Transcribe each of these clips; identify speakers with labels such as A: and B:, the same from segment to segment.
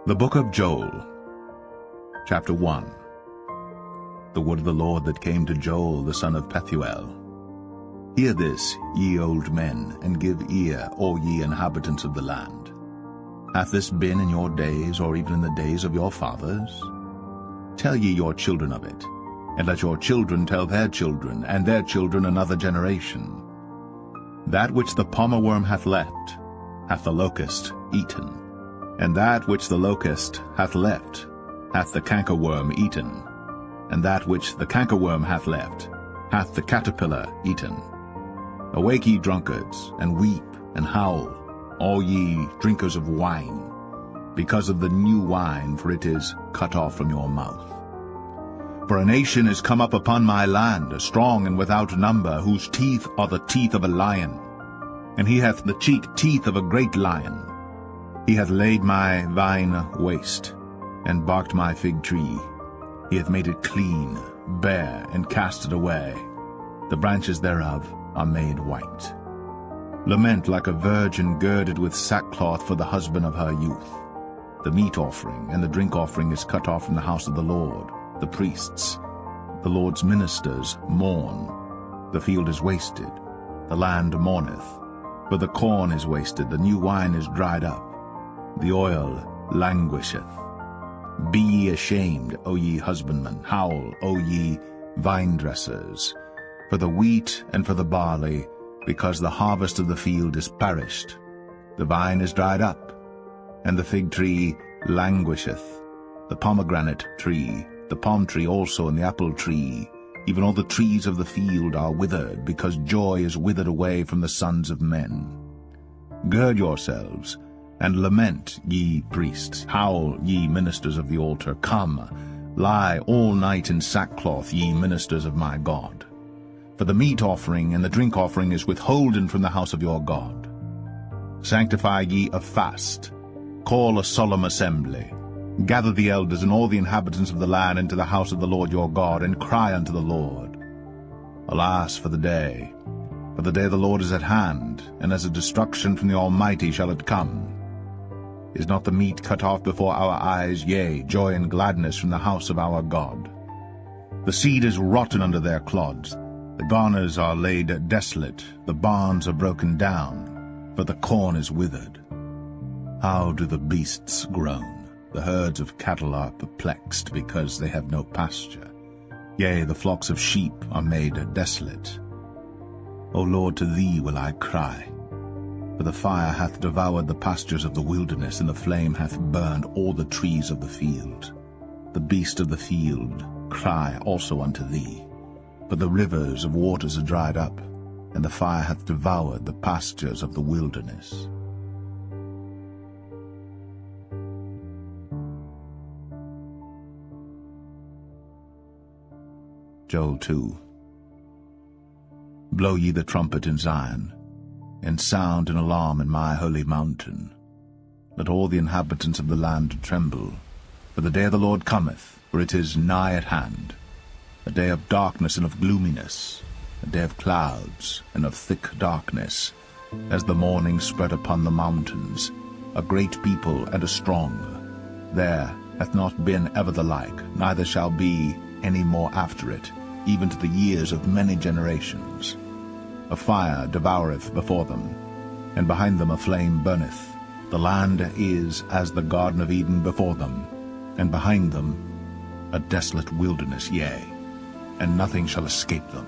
A: The Book of Joel, Chapter 1. The word of the Lord that came to Joel the son of Pethuel. Hear this, ye old men, and give ear, all ye inhabitants of the land. Hath this been in your days, or even in the days of your fathers? Tell ye your children of it, and let your children tell their children, and their children another generation. That which the palmerworm hath left, hath the locust eaten. And that which the locust hath left, hath the cankerworm eaten. And that which the cankerworm hath left, hath the caterpillar eaten. Awake, ye drunkards, and weep, and howl, all ye drinkers of wine, because of the new wine, for it is cut off from your mouth. For a nation is come up upon my land, strong and without number, whose teeth are the teeth of a lion, and he hath the cheek teeth of a great lion. He hath laid my vine waste, and barked my fig tree. He hath made it clean, bare, and cast it away. The branches thereof are made white. Lament like a virgin girded with sackcloth for the husband of her youth. The meat offering and the drink offering is cut off from the house of the Lord. The priests, the Lord's ministers, mourn. The field is wasted, the land mourneth. For the corn is wasted, the new wine is dried up. The oil languisheth. Be ye ashamed, O ye husbandmen, howl, O ye vine-dressers, for the wheat and for the barley, because the harvest of the field is perished. The vine is dried up, and the fig tree languisheth, the pomegranate tree, the palm tree also, and the apple tree, even all the trees of the field are withered, because joy is withered away from the sons of men. Gird yourselves, and lament, ye priests, howl, ye ministers of the altar. Come, lie all night in sackcloth, ye ministers of my God. For the meat offering and the drink offering is withholden from the house of your God. Sanctify ye a fast, call a solemn assembly. Gather the elders and all the inhabitants of the land into the house of the Lord your God, and cry unto the Lord. Alas for the day of the Lord is at hand, and as a destruction from the Almighty shall it come. Is not the meat cut off before our eyes, yea, joy and gladness from the house of our God? The seed is rotten under their clods, the garners are laid desolate, the barns are broken down, for the corn is withered. How do the beasts groan? The herds of cattle are perplexed, because they have no pasture. Yea, the flocks of sheep are made desolate. O Lord, to thee will I cry. For the fire hath devoured the pastures of the wilderness, and the flame hath burned all the trees of the field. The beast of the field cry also unto thee. For the rivers of waters are dried up, and the fire hath devoured the pastures of the wilderness. Joel 2. Blow ye the trumpet in Zion, and sound an alarm in my holy mountain. Let all the inhabitants of the land tremble, for the day of the Lord cometh, for it is nigh at hand, a day of darkness and of gloominess, a day of clouds and of thick darkness, as the morning spread upon the mountains, a great people and a strong. There hath not been ever the like, neither shall be any more after it, even to the years of many generations. A fire devoureth before them, and behind them a flame burneth. The land is as the Garden of Eden before them, and behind them a desolate wilderness, yea, and nothing shall escape them.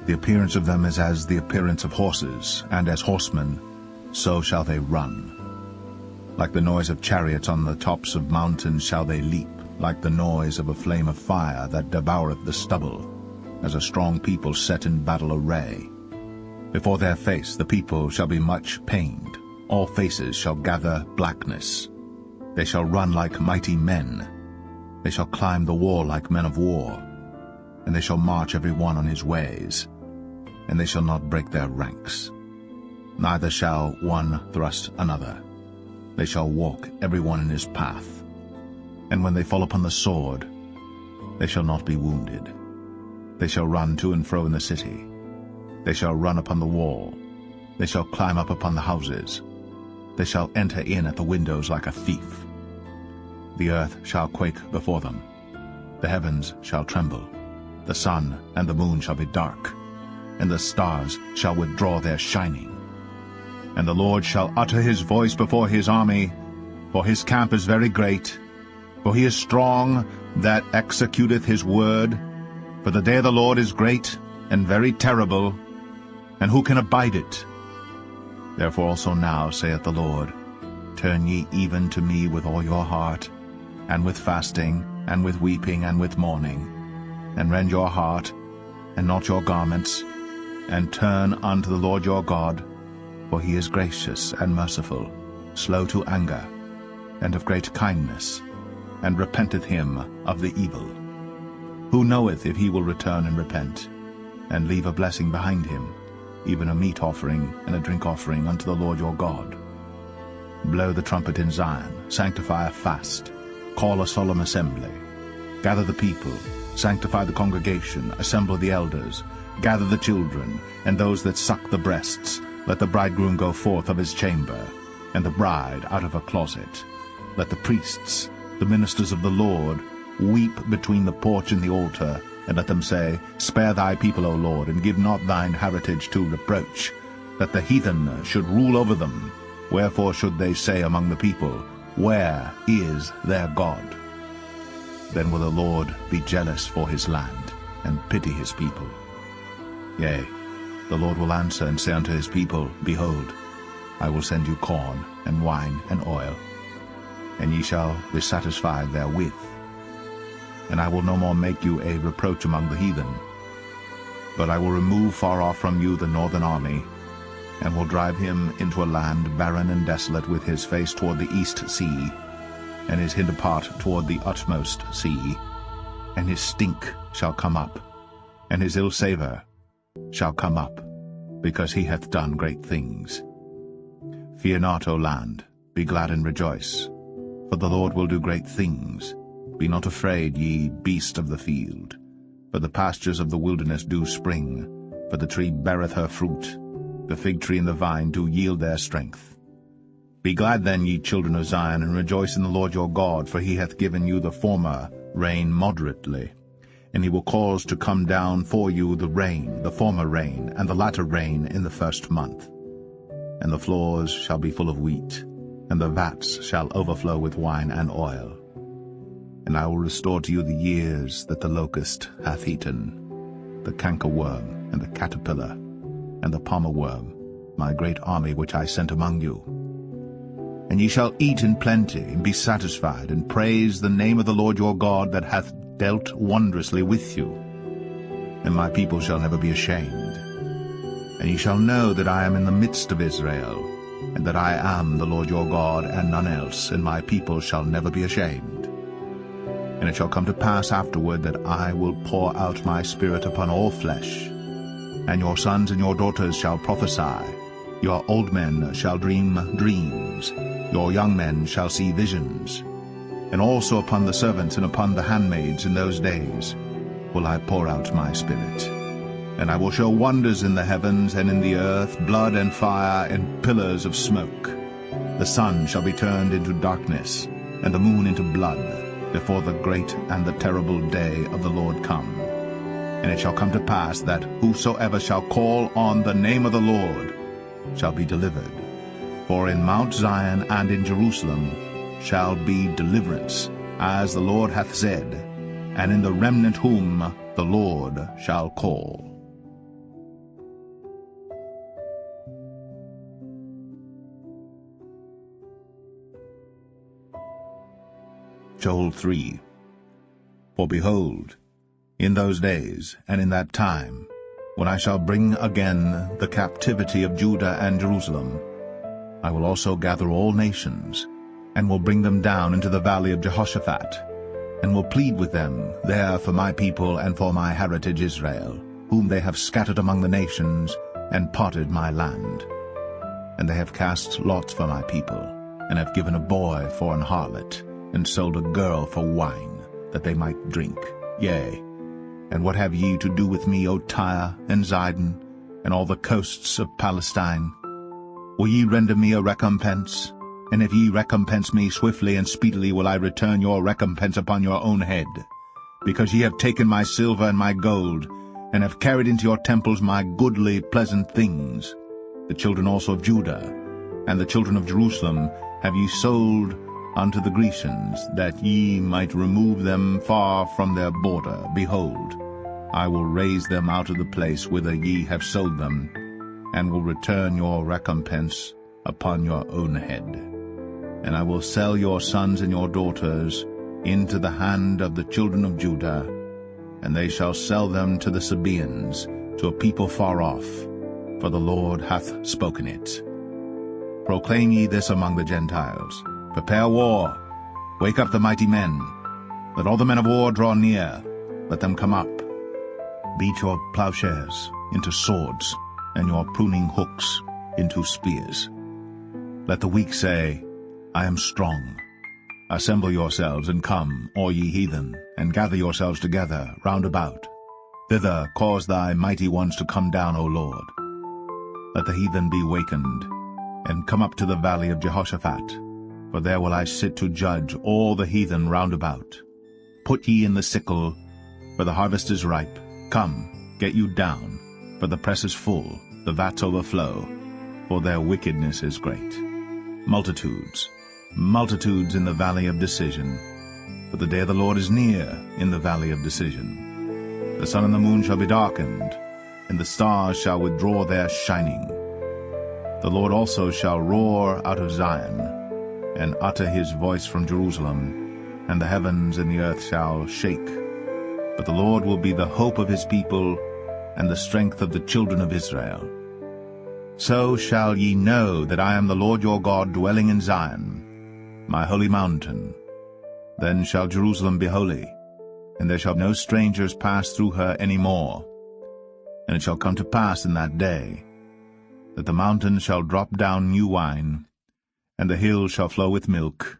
A: The appearance of them is as the appearance of horses, and as horsemen, so shall they run. Like the noise of chariots on the tops of mountains shall they leap, like the noise of a flame of fire that devoureth the stubble, as a strong people set in battle array. Before their face the people shall be much pained, all faces shall gather blackness. They shall run like mighty men, they shall climb the wall like men of war, and they shall march every one on his ways, and they shall not break their ranks. Neither shall one thrust another. They shall walk every one in his path. And when they fall upon the sword, they shall not be wounded. They shall run to and fro in the city. They shall run upon the wall. They shall climb up upon the houses. They shall enter in at the windows like a thief. The earth shall quake before them. The heavens shall tremble. The sun and the moon shall be dark, and the stars shall withdraw their shining. And the Lord shall utter his voice before his army, for his camp is very great. For he is strong that executeth his word. For the day of the Lord is great and very terrible, and who can abide it? Therefore also now, saith the Lord, turn ye even to me with all your heart, and with fasting, and with weeping, and with mourning, and rend your heart, and not your garments, and turn unto the Lord your God, for he is gracious and merciful, slow to anger, and of great kindness, and repenteth him of the evil. Who knoweth if he will return and repent, and leave a blessing behind him, even a meat offering and a drink offering unto the Lord your God? Blow the trumpet in Zion, sanctify a fast, call a solemn assembly. Gather the people, sanctify the congregation, assemble the elders, gather the children, and those that suck the breasts. Let the bridegroom go forth of his chamber, and the bride out of her closet. Let the priests, the ministers of the Lord, weep between the porch and the altar, and let them say, Spare thy people, O Lord, and give not thine heritage to reproach, that the heathen should rule over them. Wherefore should they say among the people, Where is their God? Then will the Lord be jealous for his land, and pity his people. Yea, the Lord will answer and say unto his people, Behold, I will send you corn, and wine, and oil, and ye shall be satisfied therewith. And I will no more make you a reproach among the heathen, but I will remove far off from you the northern army, and will drive him into a land barren and desolate, with his face toward the east sea, and his hinder part toward the utmost sea. And his stink shall come up, and his ill savour shall come up, because he hath done great things. Fear not, O land, be glad and rejoice, for the Lord will do great things. Be not afraid, ye beasts of the field, for the pastures of the wilderness do spring, for the tree beareth her fruit, the fig tree and the vine do yield their strength. Be glad then, ye children of Zion, and rejoice in the Lord your God, for he hath given you the former rain moderately. And he will cause to come down for you the rain, the former rain, and the latter rain in the first month. And the floors shall be full of wheat, and the vats shall overflow with wine and oil. And I will restore to you the years that the locust hath eaten, the cankerworm, and the caterpillar, and the palmer worm, my great army which I sent among you. And ye shall eat in plenty, and be satisfied, and praise the name of the Lord your God, that hath dealt wondrously with you. And my people shall never be ashamed. And ye shall know that I am in the midst of Israel, and that I am the Lord your God, and none else, and my people shall never be ashamed. And it shall come to pass afterward that I will pour out my Spirit upon all flesh, and your sons and your daughters shall prophesy, your old men shall dream dreams, your young men shall see visions. And also upon the servants and upon the handmaids in those days will I pour out my Spirit. And I will show wonders in the heavens and in the earth, blood and fire and pillars of smoke. The sun shall be turned into darkness, and the moon into blood, before the great and the terrible day of the Lord come. And it shall come to pass that whosoever shall call on the name of the Lord shall be delivered. For in Mount Zion and in Jerusalem shall be deliverance, as the Lord hath said, and in the remnant whom the Lord shall call. Joel 3. For behold, in those days and in that time, when I shall bring again the captivity of Judah and Jerusalem, I will also gather all nations, and will bring them down into the valley of Jehoshaphat, and will plead with them there for my people and for my heritage Israel, whom they have scattered among the nations, and parted my land. And they have cast lots for my people, and have given a boy for an harlot, and sold a girl for wine, that they might drink. Yea, and what have ye to do with me, O Tyre and Zidon, and all the coasts of Palestine? Will ye render me a recompense, And if ye recompense me swiftly and speedily, will I return your recompense upon your own head. Because ye have taken my silver and my gold, and have carried into your temples my goodly pleasant things. The children also of Judah, and the children of Jerusalem, have ye sold unto the Grecians, that ye might remove them far from their border. Behold, I will raise them out of the place whither ye have sold them, and will return your recompense upon your own head. And I will sell your sons and your daughters into the hand of the children of Judah, and they shall sell them to the Sabaeans, to a people far off, for the Lord hath spoken it. Proclaim ye this among the Gentiles. Prepare war. Wake up the mighty men. Let all the men of war draw near. Let them come up. Beat your plowshares into swords, and your pruning hooks into spears. Let the weak say, I am strong. Assemble yourselves, and come, all ye heathen, and gather yourselves together round about. Thither cause thy mighty ones to come down, O Lord. Let the heathen be wakened, and come up to the valley of Jehoshaphat, for there will I sit to judge all the heathen round about. Put ye in the sickle, for the harvest is ripe. Come, get you down, for the press is full, the vats overflow, for their wickedness is great. Multitudes, multitudes in the valley of decision, for the day of the Lord is near in the valley of decision. The sun and the moon shall be darkened, and the stars shall withdraw their shining. The Lord also shall roar out of Zion, and utter his voice from Jerusalem, and the heavens and the earth shall shake. But the Lord will be the hope of his people, and the strength of the children of Israel. So shall ye know that I am the Lord your God, dwelling in Zion, my holy mountain. Then shall Jerusalem be holy, and there shall no strangers pass through her any more. And it shall come to pass in that day, that the mountains shall drop down new wine, and the hills shall flow with milk,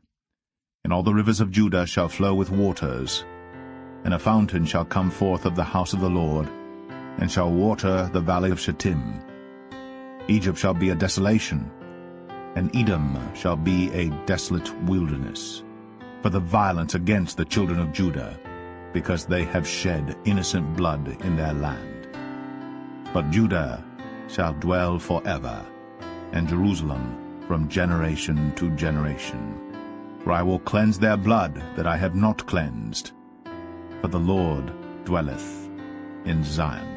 A: and all the rivers of Judah shall flow with waters, and a fountain shall come forth of the house of the Lord, and shall water the valley of Shittim. Egypt shall be a desolation, and Edom shall be a desolate wilderness, for the violence against the children of Judah, because they have shed innocent blood in their land. But Judah shall dwell forever, and Jerusalem from generation to generation. For I will cleanse their blood that I have not cleansed, for the Lord dwelleth in Zion.